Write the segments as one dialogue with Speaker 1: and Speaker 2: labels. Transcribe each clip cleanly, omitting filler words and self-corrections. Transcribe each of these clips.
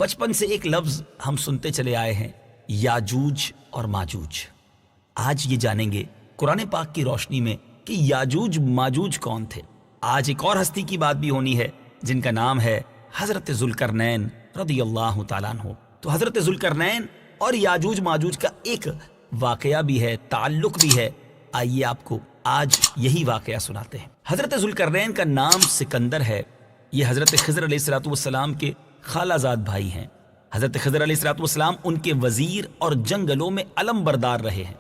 Speaker 1: بچپن سے ایک لفظ ہم سنتے چلے آئے ہیں، یاجوج اور ماجوج۔ آج یہ جانیں گے قرآن پاک کی روشنی میں کہ یاجوج ماجوج کون تھے۔ آج ایک اور ہستی کی بات بھی ہونی ہے جن کا نام ہے حضرت ذوالقرنین رضی اللہ تعالیٰ عنہ۔ تو حضرت ذوالقرنین اور یاجوج ماجوج کا ایک واقعہ بھی ہے، تعلق بھی ہے۔ آئیے آپ کو آج یہی واقعہ سناتے ہیں۔ حضرت ذوالقرنین کا نام سکندر ہے۔ یہ حضرت خضر علیہ السلام کے خالہ زاد بھائی ہیں۔ حضرت خضر علیہ السلام ان کے وزیر اور جنگلوں میں علم بردار رہے ہیں۔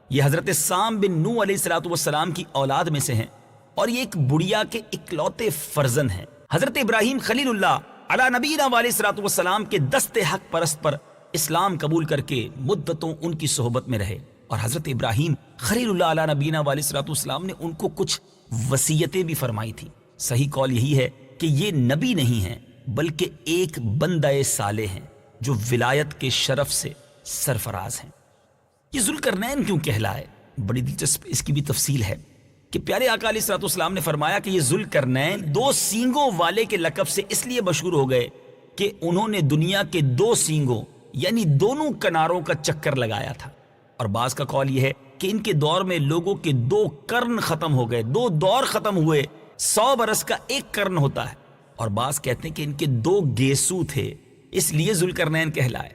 Speaker 1: یہ حضرت سام بن نوح علیہ السلام کی اولاد میں سے ہیں اور یہ ایک بڑیا کے اکلوتے فرزند ہیں۔ حضرت ابراہیم خلیل اللہ علی نبینا علیہ السلام کے دست حق پرست پر اسلام قبول کر کے مدتوں ان کی صحبت میں رہے، اور حضرت ابراہیم خلیل اللہ علی نبینا علیہ السلام نے ان کو کچھ وصیتیں بھی فرمائی تھیں۔ صحیح قول یہی ہے کہ یہ نبی نہیں ہیں بلکہ ایک بندہ صالح ہیں جو ولایت کے شرف سے سرفراز ہیں۔ یہ ذوالقرنین کیوں کہلائے؟ بڑی دلچسپ اس کی بھی تفصیل ہے کہ پیارے آقا علیہ السلام نے فرمایا کہ یہ ذوالقرنین 2 سینگوں والے کے لقب سے اس لیے مشہور ہو گئے کہ انہوں نے دنیا کے 2 سینگوں یعنی دونوں کناروں کا چکر لگایا تھا۔ اور بعض کا قول یہ ہے کہ ان کے دور میں لوگوں کے 2 قرن ختم ہو گئے، 2 دور ختم ہوئے، 100 برس کا ایک قرن ہوتا ہے۔ اور بعض کہتے ہیں کہ ان کے 2 گیسو تھے، اس لیے ذوالقرنین کہلائے۔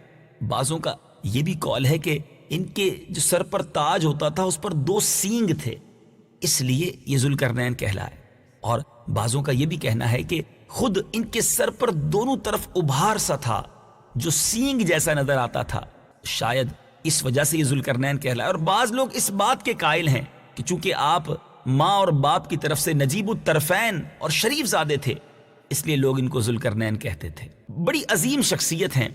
Speaker 1: بعضوں کا یہ بھی قول ہے کہ ان کے جو سر پر تاج ہوتا تھا اس پر 2 سینگ تھے، اس لیے یہ ذوالقرنین کہلائے۔ اور بعضوں کا یہ بھی کہنا ہے کہ خود ان کے سر پر دونوں طرف ابھار سا تھا جو سینگ جیسا نظر آتا تھا، شاید اس وجہ سے یہ ذوالقرنین کہلائے۔ اور بعض لوگ اس بات کے قائل ہیں کہ چونکہ آپ ماں اور باپ کی طرف سے نجیب الطرفین اور شریف زادے تھے، اس لیے لوگ ان کو ذوالقرنین کہتے تھے۔ بڑی عظیم شخصیت ہیں،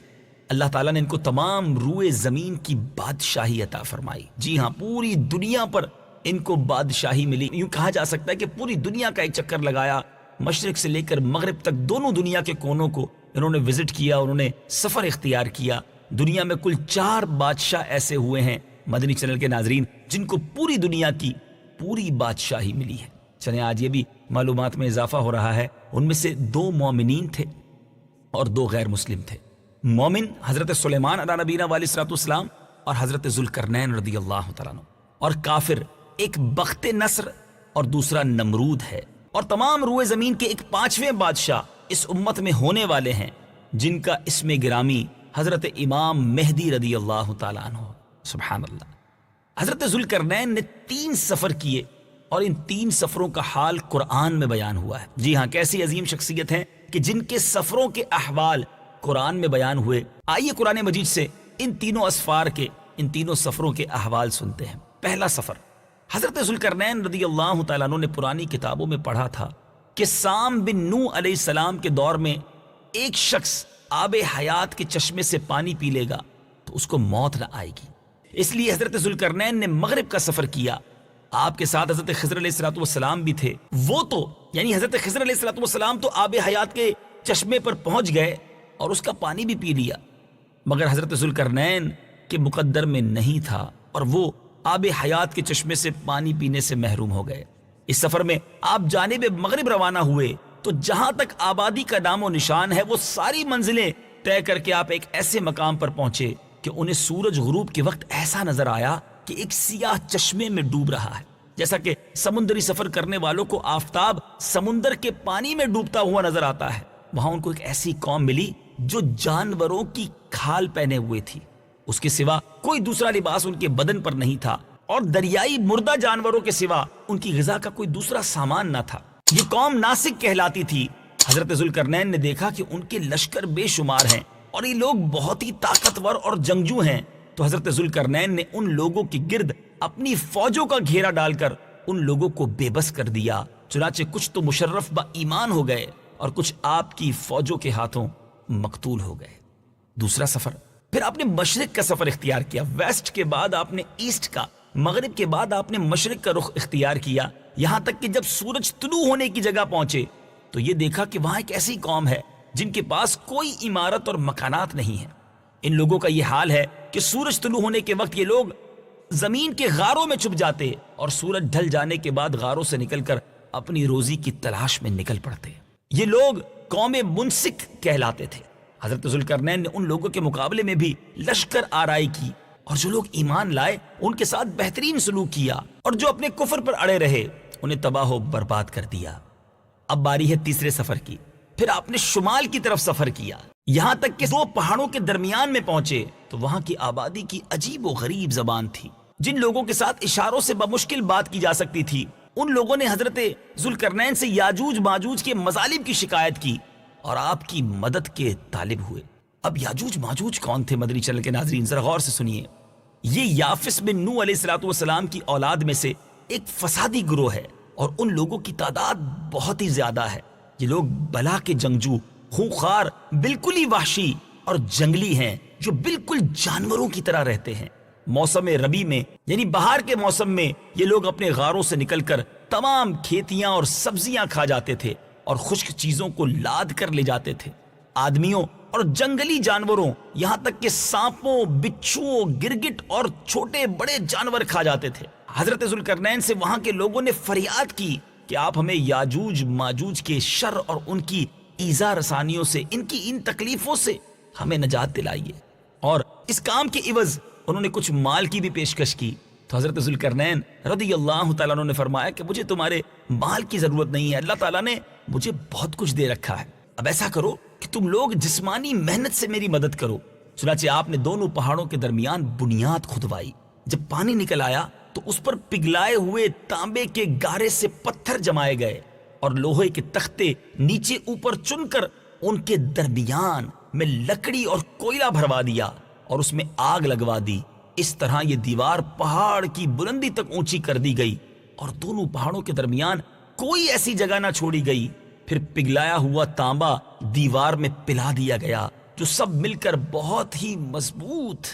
Speaker 1: اللہ تعالیٰ نے ان کو تمام روئے زمین کی بادشاہی عطا فرمائی۔ جی ہاں، پوری دنیا پر ان کو بادشاہی ملی۔ یوں کہا جا سکتا ہے کہ پوری دنیا کا ایک چکر لگایا، مشرق سے لے کر مغرب تک دونوں دنیا کے کونوں کو انہوں نے وزٹ کیا، انہوں نے سفر اختیار کیا۔ دنیا میں کل 4 بادشاہ ایسے ہوئے ہیں مدنی چینل کے ناظرین جن کو پوری دنیا کی پوری بادشاہی ملی ہے۔ چلیں آج یہ بھی معلومات میں اضافہ ہو رہا ہے، ان میں سے 2 مومنین تھے اور 2 غیر مسلم تھے۔ مومن حضرت سلیمان علیہ نبینا علیہ السلام اور حضرت ذوالقرنین رضی اللہ تعالیٰ عنہ، اور کافر ایک بخت نصر اور دوسرا نمرود ہے۔ اور تمام روئے زمین کے ایک 5ویں بادشاہ اس امت میں ہونے والے ہیں جن کا اسم گرامی حضرت امام مہدی رضی اللہ تعالیٰ عنہ۔ سبحان اللہ۔ حضرت ذوالقرنین نے 3 سفر کیے اور ان 3 سفروں کا حال قرآن میں بیان ہوا ہے۔ جی ہاں، کیسی عظیم شخصیت ہیں کہ جن کے سفروں کے احوال قرآن میں بیان ہوئے۔ آئیے قرآن مجید سے ان تینوں اسفار کے، ان تینوں سفروں کے احوال سنتے ہیں۔ پہلا سفر، حضرت ذوالقرنین رضی اللہ تعالیٰ عنہ نے پرانی کتابوں میں پڑھا تھا کہ سام بن نوح علیہ السلام کے دور میں ایک شخص آب حیات کے چشمے سے پانی پی لے گا تو اس کو موت نہ آئے گی۔ اس لیے حضرت ذوالقرنین نے مغرب کا سفر کیا۔ آپ کے ساتھ حضرت خضر علیہ السلام بھی تھے۔ وہ تو یعنی حضرت خضر علیہ السلام تو آب حیات کے چشمے پر پہنچ گئے اور اس کا پانی بھی پی لیا، مگر حضرت ذوالقرنین کے مقدر میں نہیں تھا اور وہ آب حیات کے چشمے سے پانی پینے سے محروم ہو گئے۔ اس سفر میں آپ جانب مغرب روانہ ہوئے تو جہاں تک آبادی کا نام و نشان ہے وہ ساری منزلیں طے کر کے آپ ایک ایسے مقام پر پہنچے کہ انہیں سورج غروب کے وقت ایسا نظر آیا کہ ایک سیاہ چشمے میں ڈوب رہا ہے، جیسا کہ سمندری سفر کرنے والوں کو آفتاب سمندر کے پانی میں ڈوبتا ہوا نظر آتا ہے۔ وہاں ان کو ایک ایسی قوم ملی جو جانوروں کی کھال پہنے ہوئے تھی، اس کے سوا کوئی دوسرا لباس ان کے بدن پر نہیں تھا، اور دریائی مردہ جانوروں کے سوا ان کی غذا کا کوئی دوسرا سامان نہ تھا۔ یہ قوم ناسک کہلاتی تھی۔ حضرت ذوالقرنین نے دیکھا کہ ان کے لشکر بے شمار ہیں اور یہ لوگ بہت ہی طاقتور اور جنگجو ہیں، تو حضرت ذوالقرنین نے ان لوگوں کی گرد اپنی فوجوں کا گھیرا ڈال کر ان لوگوں کو بے بس کر دیا۔ چنانچہ کچھ تو مشرف با ایمان ہو گئے اور کچھ آپ کی فوجوں کے ہاتھوں مقتول ہو گئے۔ دوسرا سفر، پھر آپ نے مشرق کا سفر اختیار کیا۔ ویسٹ کے بعد آپ نے ایسٹ کا، مغرب کے بعد آپ نے مشرق کا رخ اختیار کیا، یہاں تک کہ جب سورج طلوع ہونے کی جگہ پہنچے تو یہ دیکھا کہ وہاں ایک ایسی قوم ہے جن کے پاس کوئی عمارت اور مکانات نہیں ہیں۔ ان لوگوں کا یہ حال ہے کہ سورج طلوع ہونے کے وقت یہ لوگ زمین کے غاروں میں چھپ جاتے اور سورج ڈھل جانے کے بعد غاروں سے نکل کر اپنی روزی کی تلاش میں نکل پڑتے۔ یہ لوگ قوم منسک کہلاتے تھے۔ حضرت ذوالقرنین نے ان لوگوں کے مقابلے میں بھی لشکر آرائی کی، اور جو لوگ ایمان لائے ان کے ساتھ بہترین سلوک کیا، اور جو اپنے کفر پر اڑے رہے انہیں تباہ و برباد کر دیا۔ اب باری ہے تیسرے سفر کی۔ پھر آپ نے شمال کی طرف سفر کیا، یہاں تک کہ دو پہاڑوں کے درمیان میں پہنچے تو وہاں کی آبادی کی عجیب و غریب زبان تھی۔ جن لوگوں کے ساتھ اشاروں سے بمشکل بات کی جا سکتی تھی، ان لوگوں نے حضرت ذوالقرنین سے یاجوج ماجوج کے مظالم کی شکایت کی اور آپ کی مدد کے طالب ہوئے۔ اب یاجوج ماجوج کون تھے؟ مدنی چینل کے ناظرین ذرا غور سے سنیے۔ یہ یافس بن نوح علیہ السلام کی اولاد میں سے ایک فسادی گروہ ہے، اور ان لوگوں کی تعداد بہت ہی زیادہ ہے۔ یہ لوگ بلا کے جنگجو، خونخوار، بالکل ہی وحشی اور جنگلی ہیں، جو بالکل جانوروں کی طرح رہتے ہیں۔ موسم ربیع میں یعنی بہار کے موسم میں یہ لوگ اپنے غاروں سے نکل کر تمام کھیتیاں اور سبزیاں کھا جاتے تھے اور خشک چیزوں کو لاد کر لے جاتے تھے۔ آدمیوں اور جنگلی جانوروں، یہاں تک کہ سانپوں، بچھوؤں، گرگٹ اور چھوٹے بڑے جانور کھا جاتے تھے۔ حضرت ذوالقرنین سے وہاں کے لوگوں نے فریاد کی کہ آپ ہمیں یاجوج ماجوج کے شر اور ان کی ایذا رسانیوں سے، ان کی ان تکلیفوں سے ہمیں نجات دلائیے۔ اور اس کام کے عوض انہوں نے کچھ مال کی بھی پیشکش کی۔ تو حضرت ذوالقرنین رضی اللہ تعالیٰ عنہ نے فرمایا کہ مجھے تمہارے مال کی ضرورت نہیں ہے، اللہ تعالیٰ نے مجھے بہت کچھ دے رکھا ہے۔ اب ایسا کرو کہ تم لوگ جسمانی محنت سے میری مدد کرو۔ چنانچہ آپ نے دونوں پہاڑوں کے درمیان بنیاد کھدوائی۔ جب پانی نکل آیا تو اس پر پگھلائے ہوئے تانبے کے گارے سے پتھر جمائے گئے، اور لوہے کے تختے نیچے اوپر چن کر ان کے درمیان میں لکڑی اور کوئلہ بھروا دیا اور اس میں آگ لگوا دی۔ اس طرح یہ دیوار پہاڑ کی بلندی تک اونچی کر دی گئی، اور دونوں پہاڑوں کے درمیان کوئی ایسی جگہ نہ چھوڑی گئی۔ پھر پگھلایا ہوا تانبا دیوار میں پلا دیا گیا، جو سب مل کر بہت ہی مضبوط،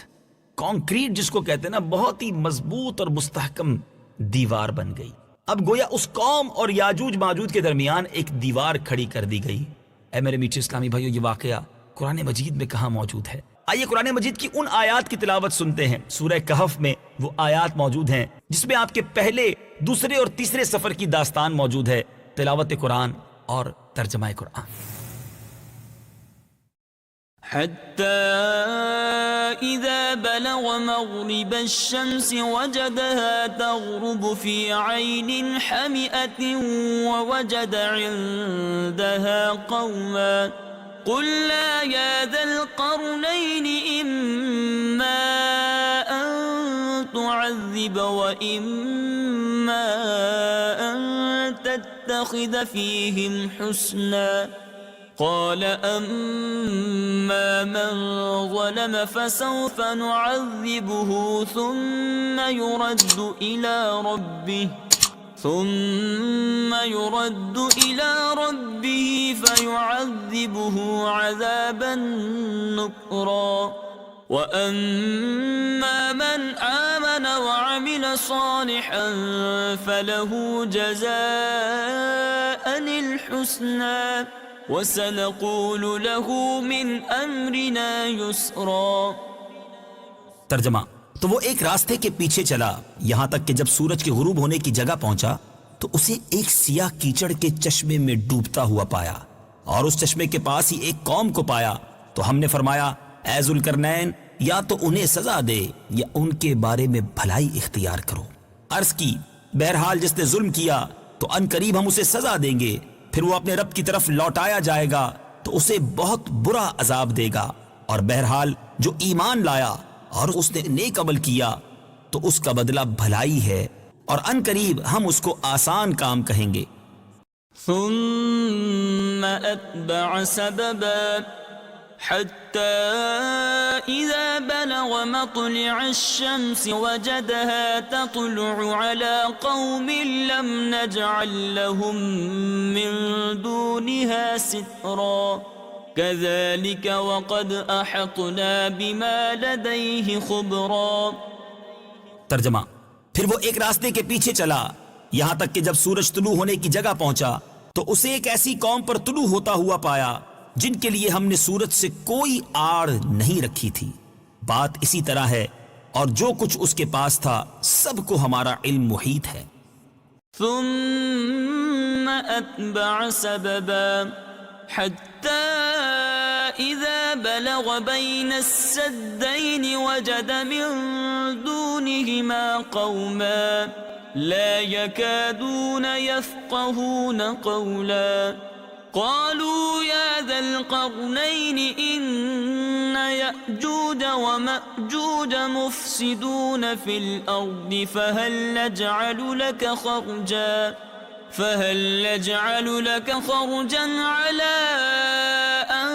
Speaker 1: کانکریٹ جس کو کہتے ہیں نا، بہت ہی مضبوط اور مستحکم دیوار بن گئی۔ اب گویا اس قوم اور یاجوج ماجوج کے درمیان ایک دیوار کھڑی کر دی گئی۔ اے میرے میٹھے اسلامی بھائیو، یہ واقعہ قرآن مجید میں کہاں موجود ہے؟ آئیے قرآن مجید کی ان آیات کی تلاوت سنتے ہیں۔ سورہ کہف میں وہ آیات موجود ہیں جس میں آپ کے پہلے، دوسرے اور تیسرے سفر کی داستان موجود ہے۔ تلاوت قرآن اور ترجمہ قرآن۔
Speaker 2: حتى إذا بلغ مغرب الشمس وجدها تغرب في عين حمئة ووجد عندها قوما قلنا يا ذا القرنين إما أن تعذب وإما أن تتخذ فيهم حسنا قال أما من ظلم فسوف نعذبه ثم يرد إلى ربه فيعذبه عذابا نكرا وأما من آمن وعمل صالحا فله جزاء الحسنى وَسَنَقُولُ لَهُ مِنْ أَمْرِنَا يُسْرًا۔
Speaker 1: ترجمہ۔ تو وہ ایک راستے کے پیچھے چلا یہاں تک کہ جب سورج کے غروب ہونے کی جگہ پہنچا تو اسے ایک سیاہ کیچڑ کے چشمے میں ڈوبتا ہوا پایا، اور اس چشمے کے پاس ہی ایک قوم کو پایا۔ تو ہم نے فرمایا اے ذوالقرنین، یا تو انہیں سزا دے یا ان کے بارے میں بھلائی اختیار کرو۔ عرض کی بہرحال جس نے ظلم کیا تو ان قریب ہم اسے سزا دیں گے، پھر وہ اپنے رب کی طرف لوٹایا جائے گا تو اسے بہت برا عذاب دے گا، اور بہرحال جو ایمان لایا اور اس نے نیک عمل کیا تو اس کا بدلہ بھلائی ہے، اور ان قریب ہم اس کو آسان کام کہیں گے۔
Speaker 2: ثم أتبع سببا حتى إذا بلغ مطلع الشمس وجدها تطلع على قوم لم نجعل لهم من دونها سترا كذلك وقد أحطنا بما لديه خبرا۔
Speaker 1: ترجمہ۔ پھر وہ ایک راستے کے پیچھے چلا یہاں تک کہ جب سورج طلوع ہونے کی جگہ پہنچا تو اسے ایک ایسی قوم پر طلوع ہوتا ہوا پایا جن کے لیے ہم نے سورج سے کوئی آڑ نہیں رکھی تھی۔ بات اسی طرح ہے، اور جو کچھ اس کے پاس تھا سب کو ہمارا علم محیط ہے۔
Speaker 2: ثم أتبع سببا حتى إذا بلغ بين السدين وجد من دونهما قوما لا يكادون يفقهون قولا قالوا يا ذا القرنين إن يأجوج ومأجوج مفسدون في الأرض فهل نجعل لك خرجا على أن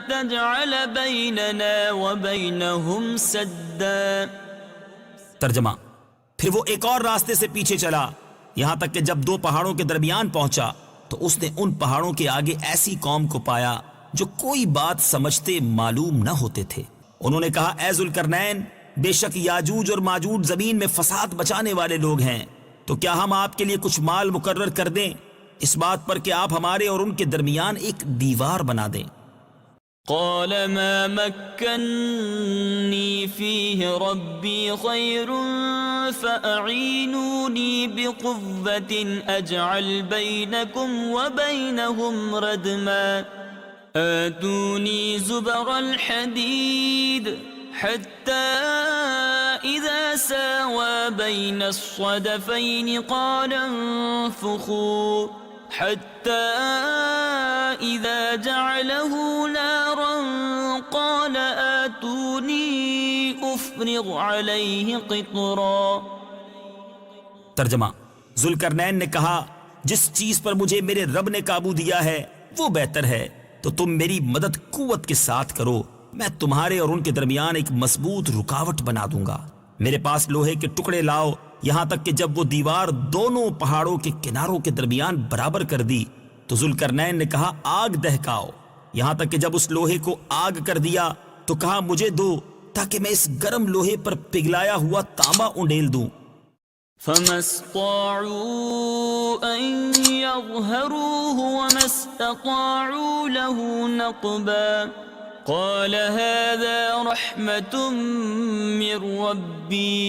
Speaker 2: تجعل بيننا وبينهم سدا.
Speaker 1: ترجمہ: پھر وہ ایک اور راستے سے پیچھے چلا، یہاں تک کہ جب دو پہاڑوں کے درمیان پہنچا تو اس نے ان پہاڑوں کے آگے ایسی قوم کو پایا جو کوئی بات سمجھتے معلوم نہ ہوتے تھے. انہوں نے کہا: اے ذوالقرنین، بے شک یاجوج اور ماجوج زمین میں فساد مچانے والے لوگ ہیں، تو کیا ہم آپ کے لیے کچھ مال مقرر کر دیں اس بات پر کہ آپ ہمارے اور ان کے درمیان ایک دیوار بنا دیں؟
Speaker 2: قال ما مكنني فيه ربي خير فأعينوني بقوة أجعل بينكم وبينهم ردما آتوني زبر الحديد حتى إذا ساوى بين الصدفين قال انفخوا حتى إذا جعله نارا قال آتوني أفرغ عليه قطرا.
Speaker 1: ترجمہ: ذوالقرنین نے کہا: جس چیز پر مجھے میرے رب نے قابو دیا ہے وہ بہتر ہے، تو تم میری مدد قوت کے ساتھ کرو، میں تمہارے اور ان کے درمیان ایک مضبوط رکاوٹ بنا دوں گا. میرے پاس لوہے کے ٹکڑے لاؤ، یہاں تک کہ جب وہ دیوار دونوں پہاڑوں کے کناروں کے درمیان برابر کر دی تو ذوالقرنین نے کہا: آگ دہکاؤ. یہاں تک کہ جب اس لوہے کو آگ کر دیا تو کہا: مجھے دو تاکہ میں اس گرم لوہے پر پگھلایا ہوا تانبا انڈیل دوں.
Speaker 2: فما استطاعوا أن يظهروه وما استطاعوا له نقبا قال هذا رحمة من ربي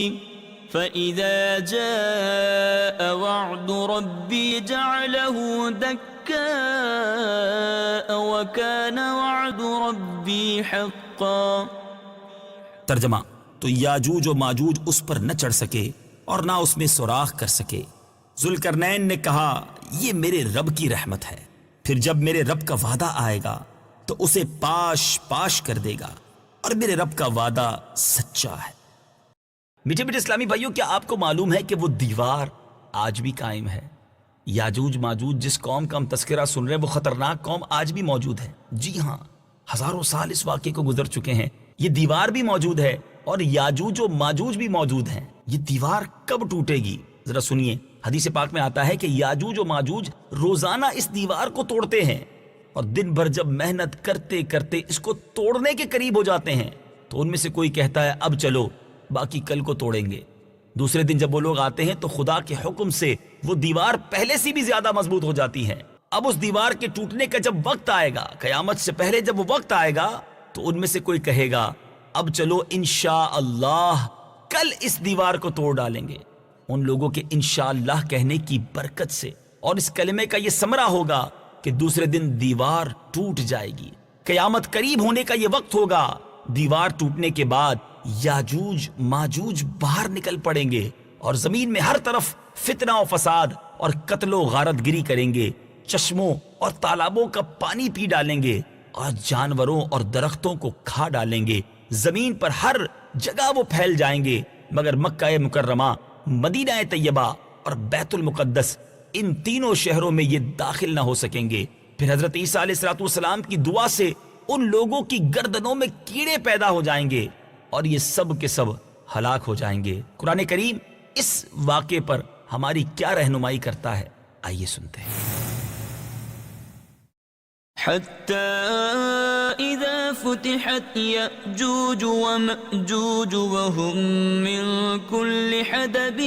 Speaker 2: فإذا جاء وعد ربي جعله دكاء وكان وعد ربي حقا.
Speaker 1: ترجمہ: تو یاجوج و ماجوج اس پر نہ چڑھ سکے اور نہ اس میں سوراخ کر سکے. ذوالقرنین نے کہا: یہ میرے رب کی رحمت ہے، پھر جب میرے رب کا وعدہ آئے گا تو اسے پاش پاش کر دے گا، اور میرے رب کا وعدہ سچا ہے. میٹھے میٹھے اسلامی بھائیوں، کیا آپ کو معلوم ہے کہ وہ دیوار آج بھی قائم ہے؟ یاجوج ماجوج جس قوم کا ہم تذکرہ سن رہے ہیں وہ خطرناک قوم آج بھی موجود ہے. جی ہاں، ہزاروں سال اس واقعے کو گزر چکے ہیں. یہ دیوار بھی موجود ہے اور یاجوج و ماجوج بھی موجود ہیں. یہ دیوار کب ٹوٹے گی؟ ذرا سنیے، حدیث پاک میں آتا ہے کہ یاجوج و ماجوج روزانہ اس دیوار کو توڑتے ہیں، اور دن بھر جب محنت کرتے کرتے اس کو توڑنے کے قریب ہو جاتے ہیں تو ان میں سے کوئی کہتا ہے اب چلو باقی کل کو توڑیں گے. دوسرے دن جب وہ لوگ آتے ہیں تو خدا کے حکم سے وہ دیوار پہلے سے بھی زیادہ مضبوط ہو جاتی ہے. اب اس دیوار کے ٹوٹنے کا جب وقت آئے گا، قیامت سے پہلے جب وہ وقت آئے گا، تو ان میں سے کوئی کہے گا اب چلو انشاءاللہ کل اس دیوار کو توڑ ڈالیں گے. ان لوگوں کے انشاءاللہ کہنے کی برکت سے اور اس کلمے کا یہ ثمرہ ہوگا کہ دوسرے دن دیوار ٹوٹ جائے گی. قیامت قریب ہونے کا یہ وقت ہوگا. دیوار ٹوٹنے کے بعد یاجوج ماجوج باہر نکل پڑیں گے اور زمین میں ہر طرف فتنہ و فساد اور قتل و غارت گری کریں گے. چشموں اور تالابوں کا پانی پی ڈالیں گے اور جانوروں اور درختوں کو کھا ڈالیں گے. زمین پر ہر جگہ وہ پھیل جائیں گے، مگر مکہ مکرمہ، مدینہ طیبہ اور بیت المقدس، ان تینوں شہروں میں یہ داخل نہ ہو سکیں گے. پھر حضرت عیسیٰ علیہ السلام کی دعا سے ان لوگوں کی گردنوں میں کیڑے پیدا ہو جائیں گے اور یہ سب کے سب ہلاک ہو جائیں گے. قرآن کریم اس واقعے پر ہماری کیا رہنمائی کرتا ہے؟ آئیے سنتے ہیں.
Speaker 2: حتى إذا فتحت يأجوج ومأجوج وهم من كل حدب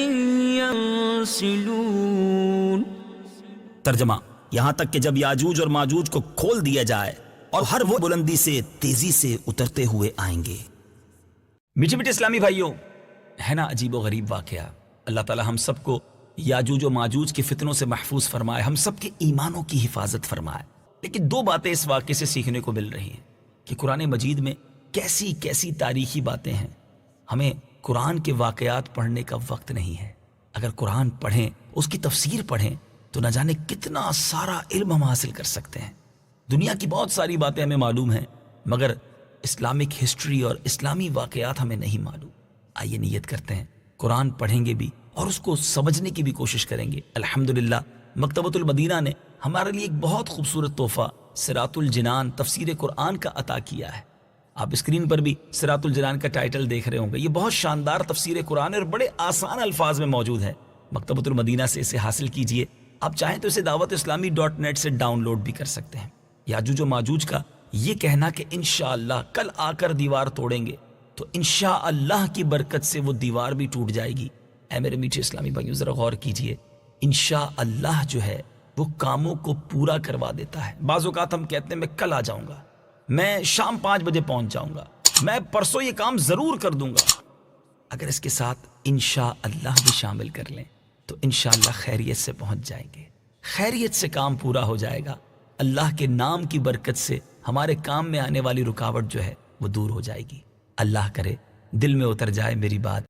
Speaker 2: ينسلون.
Speaker 1: ترجمہ: یہاں تک کہ جب یاجوج اور ماجوج کو کھول دیا جائے اور ہر وہ بلندی سے تیزی سے اترتے ہوئے آئیں گے. میٹھے میٹھے اسلامی بھائیوں، ہے نا عجیب و غریب واقعہ. اللہ تعالی ہم سب کو یاجوج و ماجوج کے فتنوں سے محفوظ فرمائے، ہم سب کے ایمانوں کی حفاظت فرمائے. لیکن دو باتیں اس واقعے سے سیکھنے کو مل رہی ہیں. کہ قرآن مجید میں کیسی کیسی تاریخی باتیں ہیں. ہمیں قرآن کے واقعات پڑھنے کا وقت نہیں ہے. اگر قرآن پڑھیں، اس کی تفسیر پڑھیں تو نہ جانے کتنا سارا علم ہم حاصل کر سکتے ہیں. دنیا کی بہت ساری باتیں ہمیں معلوم ہیں، مگر اسلامک ہسٹری اور اسلامی واقعات ہمیں نہیں معلوم. آئیے نیت کرتے ہیں، قرآن پڑھیں گے بھی اور اس کو سمجھنے کی بھی کوشش کریں گے. الحمدللہ مکتبۃ المدینہ نے ہمارے لیے ایک بہت خوبصورت تحفہ صراط الجنان تفسیر قرآن کا عطا کیا ہے. آپ اسکرین پر بھی صراط الجنان کا ٹائٹل دیکھ رہے ہوں گے. یہ بہت شاندار تفسیر قرآن ہے اور بڑے آسان الفاظ میں موجود ہے. مکتبۃ المدینہ سے اسے حاصل کیجئے. آپ چاہیں تو اسے dawatIslami.net سے ڈاؤن لوڈ بھی کر سکتے ہیں. یاجوج و ماجوج کا یہ کہنا کہ انشاءاللہ کل آ کر دیوار توڑیں گے تو انشاءاللہ کی برکت سے وہ دیوار بھی ٹوٹ جائے گی. اے میرے میٹھے اسلامی بھائیوں، ذرا غور کیجئے. انشاءاللہ جو ہے وہ کاموں کو پورا کروا دیتا ہے. بعض اوقات ہم کہتے ہیں میں کل آ جاؤں گا، میں شام 5 بجے پہنچ جاؤں گا، میں پرسوں یہ کام ضرور کر دوں گا. اگر اس کے ساتھ انشاءاللہ بھی شامل کر لیں تو انشاءاللہ خیریت سے پہنچ جائیں گے، خیریت سے کام پورا ہو جائے گا. اللہ کے نام کی برکت سے ہمارے کام میں آنے والی رکاوٹ جو ہے وہ دور ہو جائے گی. اللہ کرے دل میں اتر جائے میری بات.